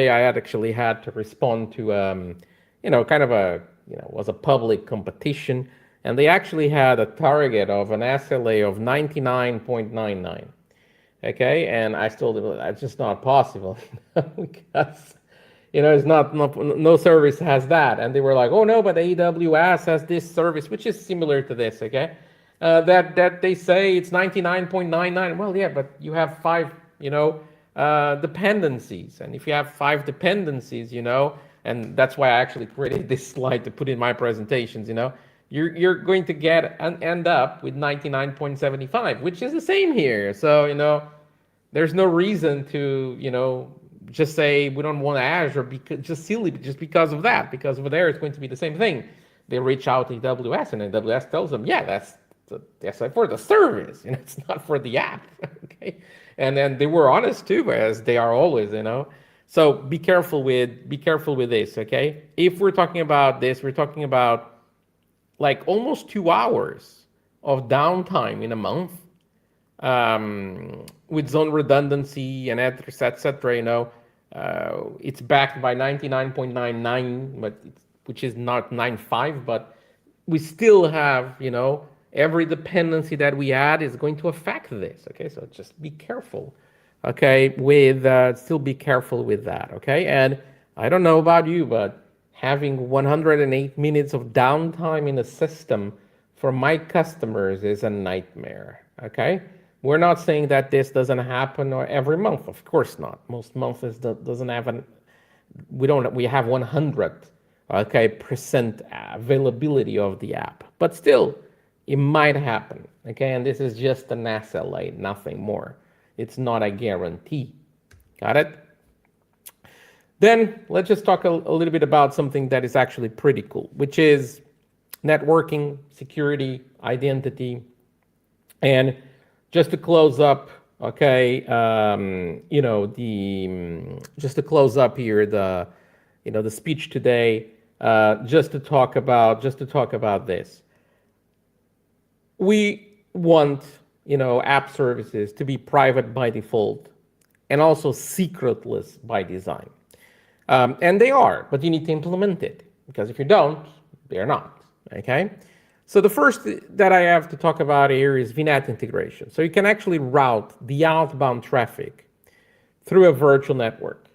I actually had to respond to, kind of was a public competition, and they actually had a target of an SLA of 99.99. Okay, and I told them that's just not possible because it's no service has that, and they were like, oh no, but AWS has this service which is similar to this. Okay, that they say it's 99.99. Well, yeah, but you have 5 dependencies, and if you have 5 dependencies, and that's why I actually created this slide to put in my presentations, you're going to end up with 99.75, which is the same here. So, there's no reason to, just say we don't want Azure just because of that, because over there it's going to be the same thing. They reach out to AWS, and AWS tells them, yeah, that's for the service, it's not for the app. Okay, and then they were honest too, as they are always, So be careful with this, okay? If we're talking about this, we're talking about like almost 2 hours of downtime in a month, with zone redundancy and et cetera, it's backed by 99.99, which is not 95, but we still have, every dependency that we add is going to affect this, okay? So just be careful. Okay, still be careful with that, okay? And I don't know about you, but having 108 minutes of downtime in a system for my customers is a nightmare, okay? We're not saying that this doesn't happen every month, of course not. Most months doesn't have we have 100, okay, percent availability of the app, but still, it might happen, okay? And this is just an SLA, nothing more. It's not a guarantee. Got it? Then let's just talk a little bit about something that is actually pretty cool, which is networking, security, identity. And just to close up, okay, just to close up here the speech today, just to talk about this. We want app services to be private by default and also secretless by design. And they are, but you need to implement it, because if you don't, they're not, okay? So the first that I have to talk about here is VNet integration. So you can actually route the outbound traffic through a virtual network.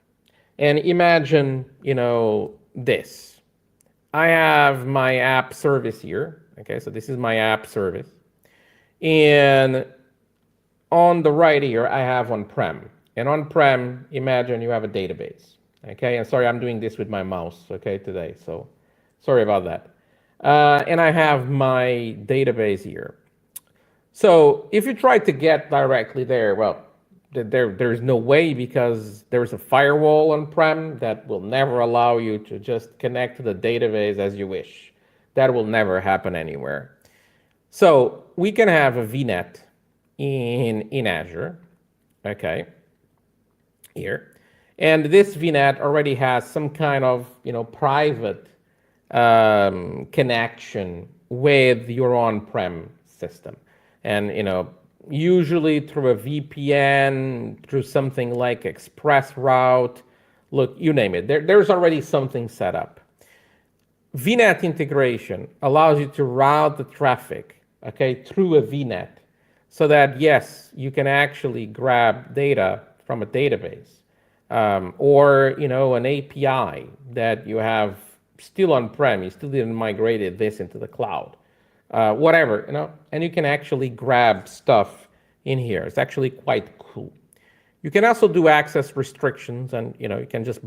And imagine, this. I have my app service here. Okay, so this is my app service. And on the right here, I have on-prem. And on-prem, imagine you have a database. Okay, and sorry, I'm doing this with my mouse, okay, today. So sorry about that. And I have my database here. So if you try to get directly there, well, there's no way, because there's a firewall on-prem that will never allow you to just connect to the database as you wish. That will never happen anywhere. So we can have a VNet in Azure, okay, here. And this VNet already has some kind of, private connection with your on-prem system. And, usually through a VPN, through something like ExpressRoute, look, you name it. There's already something set up. VNet integration allows you to route the traffic, okay, through a VNet, so that, yes, you can actually grab data from a database, or, an API that you have still on-prem, you still didn't migrate this into the cloud. Whatever, and you can actually grab stuff in here. It's actually quite cool. You can also do access restrictions, and you can just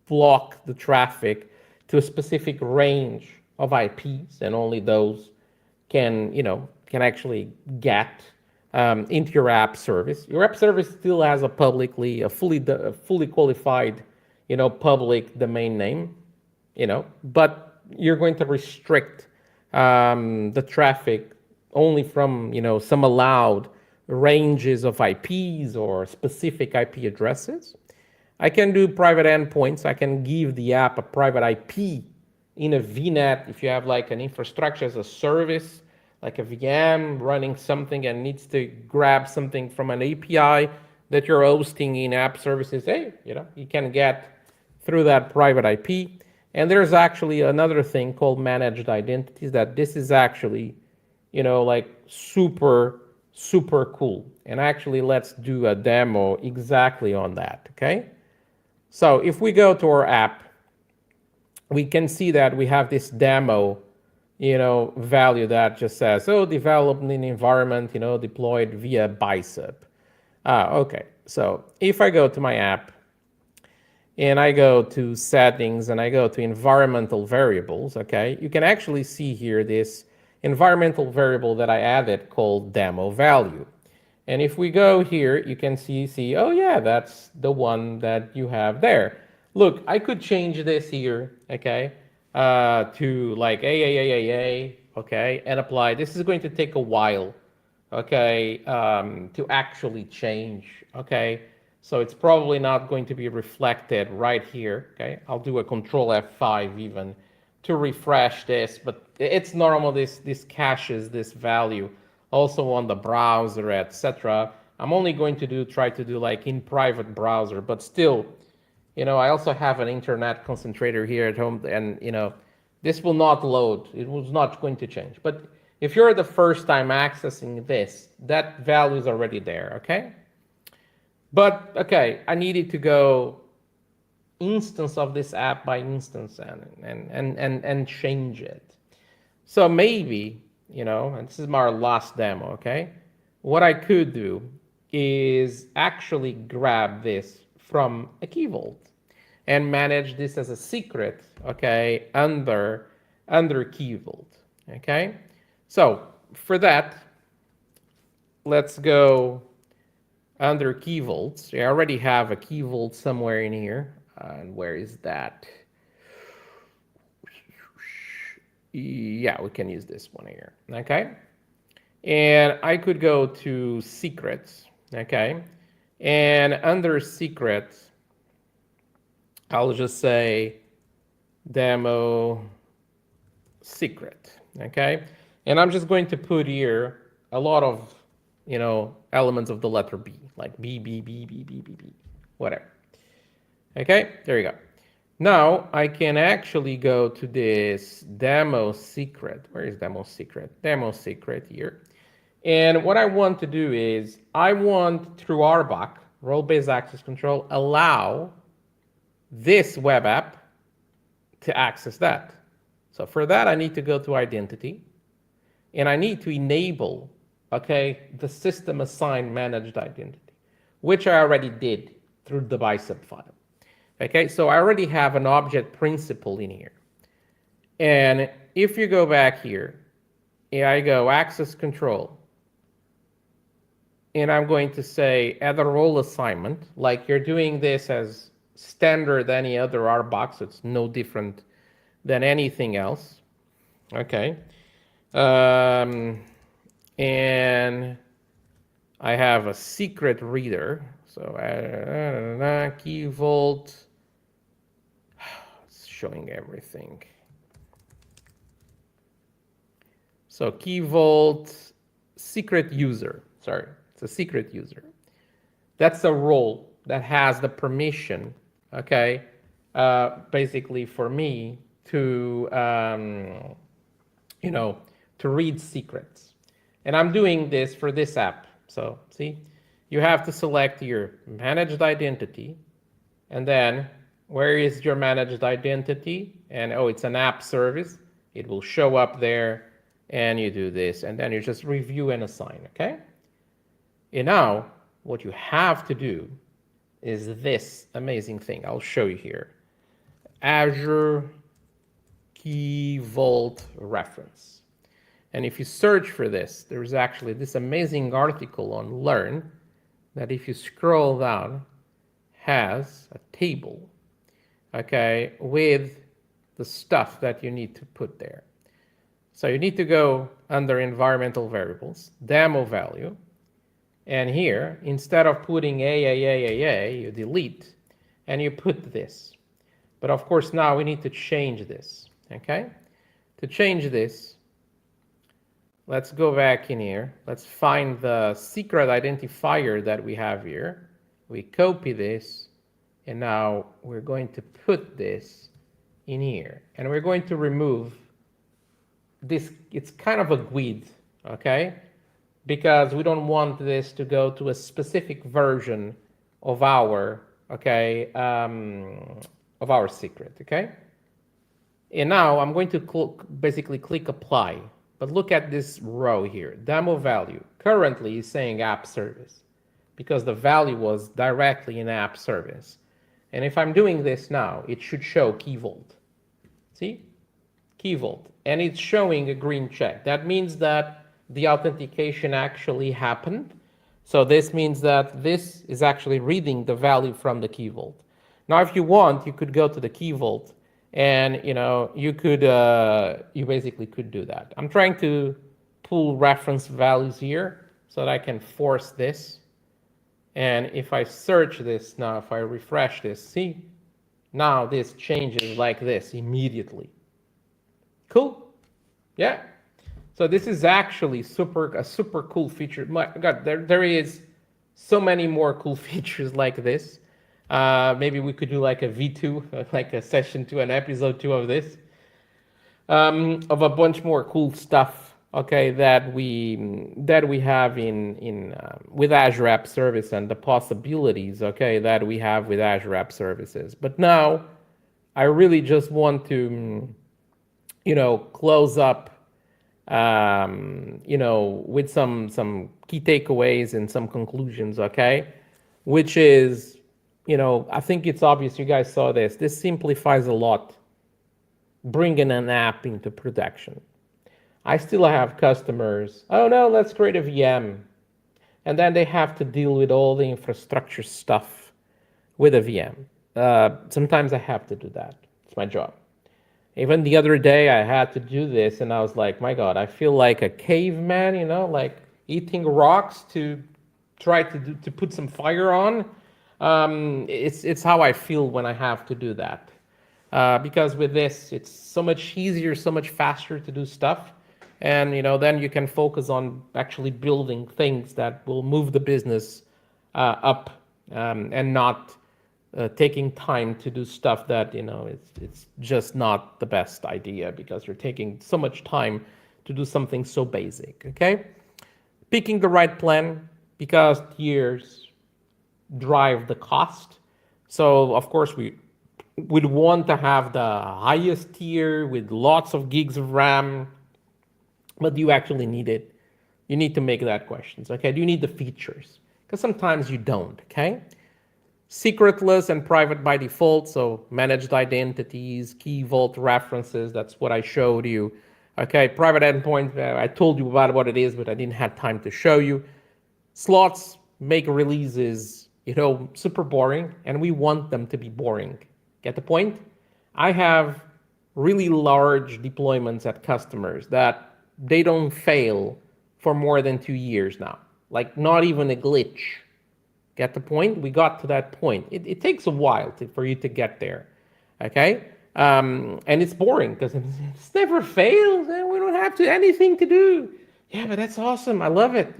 block the traffic to a specific range of IPs, and only those can actually get into your app service. Your app service still has a fully qualified, public domain name, but you're going to restrict the traffic only from some allowed ranges of IPs or specific IP addresses. I can do private endpoints. I can give the app a private IP in a VNet if you have like an infrastructure as a service, like a VM running something and needs to grab something from an API that you're hosting in app services. Hey, you can get through that private IP. And there's actually another thing called managed identities, that this is actually, like super, super cool. And actually, let's do a demo exactly on that, okay? So if we go to our app, we can see that we have this demo, value that just says, developed in environment, deployed via Bicep. Okay, so if I go to my app, and I go to settings and I go to environmental variables, okay, you can actually see here this environmental variable that I added called demo value. And if we go here, you can see, oh yeah, that's the one that you have there. Look, I could change this here, okay, to like AAAAA, okay, and apply. This is going to take a while, okay, to actually change, okay. So it's probably not going to be reflected right here, okay? I'll do a Control F5 even to refresh this, but it's normal, this caches this value also on the browser, etc. I'm only going to try to do like in private browser, but still, I also have an internet concentrator here at home, and this will not load. It was not going to change. But if you're the first time accessing this, that value is already there, okay? But okay, I needed to go instance of this app by instance and change it. So maybe, and this is my last demo, okay? What I could do is actually grab this from a key vault and manage this as a secret, okay, under key vault, okay? So for that, let's go under key vaults. I already have a key vault somewhere in here. And where is that? Yeah, we can use this one here, okay? And I could go to secrets, okay? And under secrets, I'll just say demo secret, okay? And I'm just going to put here a lot of, elements of the letter B, like B, whatever. Okay, there you go. Now I can actually go to this demo secret. Where is demo secret? Demo secret here. And what I want to do is I want through RBAC, role-based access control, allow this web app to access that. So for that, I need to go to identity, and I need to enable, okay, the system assigned managed identity, which I already did through the bicep file. Okay, so I already have an object principal in here. And if you go back here, I go access control, and I'm going to say add a role assignment, like you're doing this as standard any other R box. It's no different than anything else. Okay. And I have a secret reader. So key vault, it's showing everything. So key vault, secret user, sorry, it's a secret user. That's a role that has the permission, okay, basically for me to, to read secrets. And I'm doing this for this app. So see, you have to select your managed identity, and then where is your managed identity? And oh, it's an app service. It will show up there, and you do this, and then you just review and assign, okay? And now what you have to do is this amazing thing. I'll show you here. Azure Key Vault Reference. And if you search for this, there's actually this amazing article on Learn that if you scroll down has a table, okay, with the stuff that you need to put there. So you need to go under environmental variables, demo value, and here, instead of putting A, you delete, and you put this. But of course, now we need to change this, okay? To change this, let's go back in here. Let's find the secret identifier that we have here. We copy this, and now we're going to put this in here. And we're going to remove this. It's kind of a GUID, okay? Because we don't want this to go to a specific version of our, okay, of our secret, okay? And now I'm going to basically click apply. But look at this row here, demo value. Currently is saying app service because the value was directly in app service. And if I'm doing this now, it should show key vault. See? Key vault. And it's showing a green check. That means that the authentication actually happened. So this means that this is actually reading the value from the key vault. Now, if you want, you could go to the key vault and you could you basically could do that. I'm trying to pull reference values here so that I can force this. And if I search this now, if I refresh this, see, now this changes like this immediately. Cool. Yeah. So this is actually a super cool feature. My God, there is so many more cool features like this. Maybe we could do like a V2, like a session 2, an episode 2 of this, of a bunch more cool stuff, okay, that we have in with Azure App Service and the possibilities, okay, that we have with Azure App Services. But now I really just want to, close up, with some key takeaways and some conclusions, okay, which is, I think it's obvious you guys saw this. This simplifies a lot, bringing an app into production. I still have customers, oh no, let's create a VM. And then they have to deal with all the infrastructure stuff with a VM. Sometimes I have to do that. It's my job. Even the other day I had to do this and I was like, my God, I feel like a caveman, like eating rocks to try to put some fire on. It's how I feel when I have to do that. Because with this, it's so much easier, so much faster to do stuff. And, then you can focus on actually building things that will move the business up and not taking time to do stuff that, it's just not the best idea because you're taking so much time to do something so basic, okay? Picking the right plan because drive the cost. So of course we'd want to have the highest tier with lots of gigs of RAM, but do you actually need it? You need to make that questions, okay? Do you need the features? Because sometimes you don't, okay? Secretless and private by default, so managed identities, key vault references, that's what I showed you. Okay, private endpoint, I told you about what it is, but I didn't have time to show you. Slots make releases, super boring, and we want them to be boring. Get the point? I have really large deployments at customers that they don't fail for more than 2 years now. Like not even a glitch. Get the point? We got to that point. It takes a while for you to get there, okay? And it's boring because it's never fails and we don't have anything to do. Yeah, but that's awesome. I love it,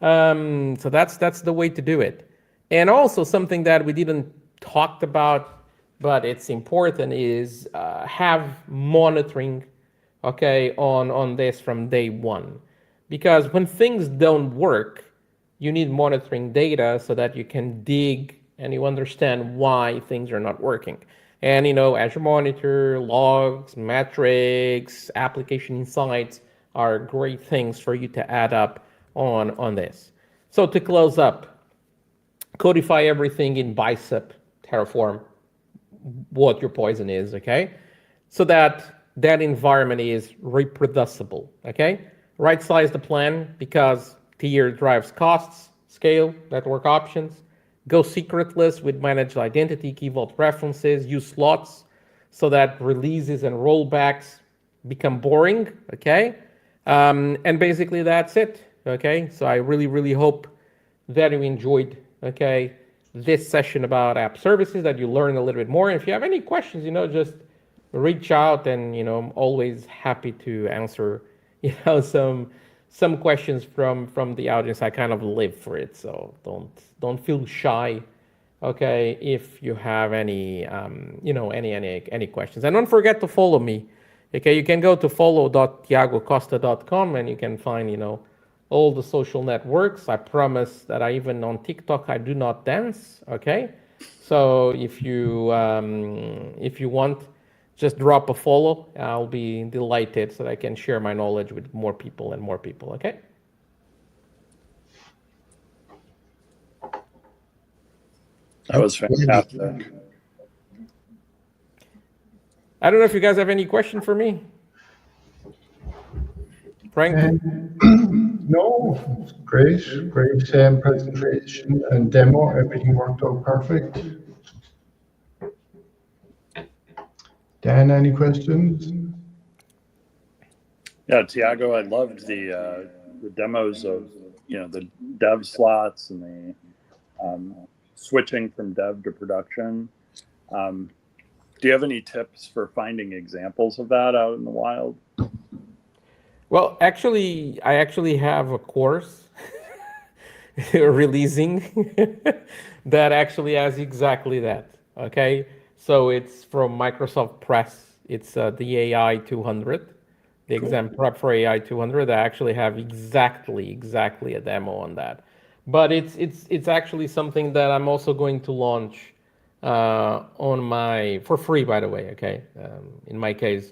So that's the way to do it. And also something that we didn't talk about, but it's important is have monitoring, okay, on this from day one. Because when things don't work, you need monitoring data so that you can dig and you understand why things are not working. And Azure Monitor, logs, metrics, application insights are great things for you to add up on this. So to close up, codify everything in Bicep, Terraform, what your poison is, okay? So that environment is reproducible, okay? Right size the plan because tier drives costs, scale, network options. Go secretless with managed identity, key vault references, use slots so that releases and rollbacks become boring, okay? And basically that's it, okay? So I really, really hope that you enjoyed, okay, this session about app services, that you learn a little bit more. And if you have any questions, just reach out and, I'm always happy to answer, some questions from the audience. I kind of live for it, so don't feel shy, okay, if you have any any questions. And don't forget to follow me, okay? You can go to follow.tiagocosta.com and you can find all the social networks. I promise that even on TikTok I do not dance, okay? So if you want, just drop a follow. I'll be delighted so that I can share my knowledge with more people, okay? That was fantastic. I don't know if you guys have any question for me. Frank? No, great presentation and demo. Everything worked out perfect. Dan, any questions? Yeah, Tiago, I loved the demos of the dev slots and the switching from dev to production. Do you have any tips for finding examples of that out in the wild? Well, I actually have a course releasing that actually has exactly that, okay? So it's from Microsoft Press. It's the AI 200, the exam prep for AI 200. I actually have exactly a demo on that. But it's actually something that I'm also going to launch for free, by the way, okay? In my case,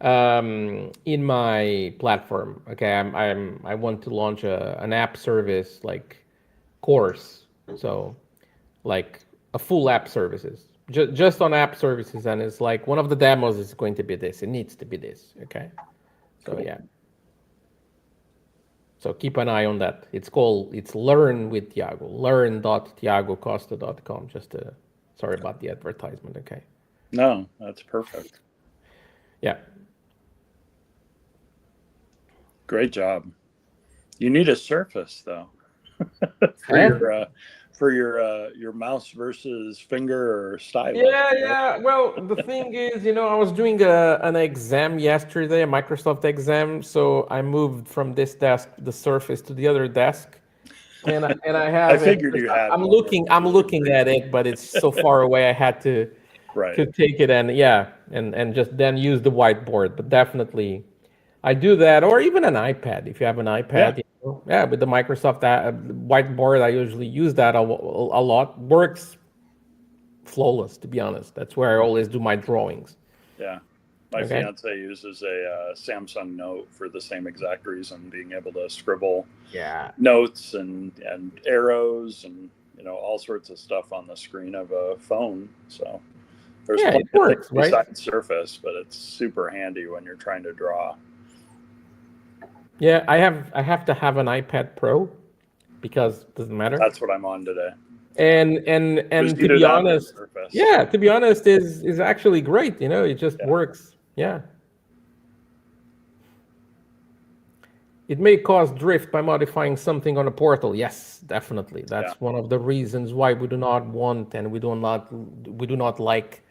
in my platform, okay? I want to launch an app service course, so like a full app services. Just on app services, and it's one of the demos is going to be this. It needs to be this, okay? So yeah. So keep an eye on that. It's Learn with Tiago. Learn.tiagocosta.com. Sorry about the advertisement, okay? No, that's perfect. Yeah. Great job. You need a Surface though for your mouse versus finger or stylus. Yeah. Well, the thing is, I was doing an exam yesterday, a Microsoft exam. So I moved from this desk, the Surface, to the other desk, and I have. I figured you had. I'm looking at it, but it's so far away. I had to take it and just then use the whiteboard. But definitely, I do that, or even an iPad. If you have an iPad, Yeah. yeah, with the Microsoft whiteboard, I usually use that a lot. Works flawless, to be honest. That's where I always do my drawings. Yeah. My Okay. fiance uses a Samsung Note for the same exact reason, being able to scribble notes and arrows and all sorts of stuff on the screen of a phone. So there's plenty it works, of things right? besides Surface, but it's super handy when you're trying to draw. Yeah, I have to have an iPad Pro because it doesn't matter. That's what I'm on today. And Just to either be that or honest, Surface. yeah, to be honest, is actually great. It just works. Yeah. It may cause drift by modifying something on a portal. Yes, definitely. That's one of the reasons why we do not want and we do not like,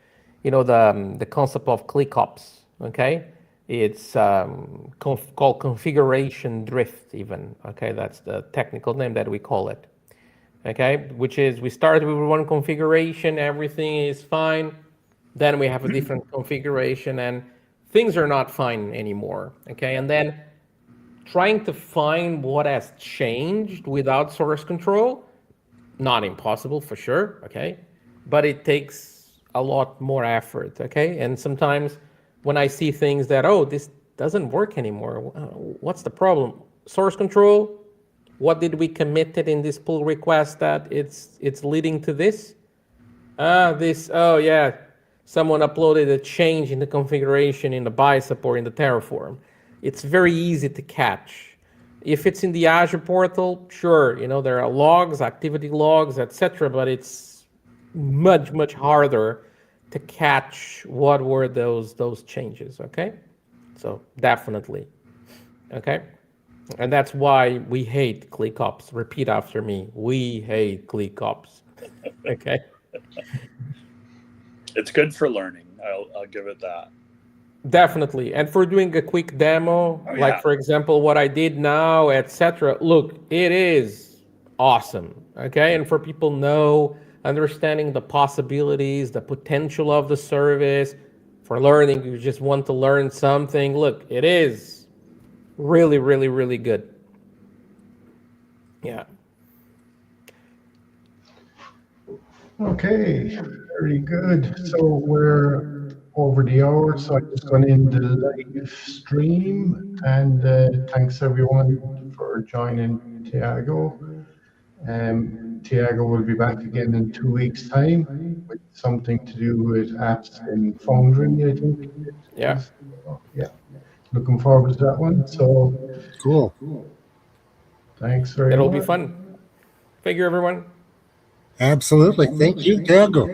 the concept of ClickOps. Okay, it's called configuration drift. Even that's the technical name that we call it. Okay, which is we start with one configuration, everything is fine. Then we have a different configuration and things are not fine anymore. Okay, and then trying to find what has changed without source control, not impossible for sure. Okay, but it takes a lot more effort. Okay, and sometimes when I see things that, this doesn't work anymore, what's the problem? Source control. What did we committed in this pull request that it's leading to this? Someone uploaded a change in the configuration in the bicep or in the Terraform. It's very easy to catch. If it's in the Azure portal, sure, there are logs, activity logs, etc., but it's much, much harder to catch what were those changes, okay? So definitely, okay? And that's why we hate ClickOps. Repeat after me. We hate ClickOps. Okay. It's good for learning. I'll give it that. Definitely. And for doing a quick demo, like for example, what I did now, etc. Look, it is awesome. Okay. And for people understanding the possibilities, the potential of the service, for learning, you just want to learn something. Look, it is really, really, really good. Yeah. Okay, very good. So we're over the hour, so I'm just going to end the live stream. And thanks everyone for joining Tiago. Tiago will be back again in 2 weeks' time with something to do with apps in Foundry, I think. Yeah. Yeah. Looking forward to that one. So cool. Thanks very much. It'll be fun. Thank you, everyone. Absolutely. Thank you, Tiago.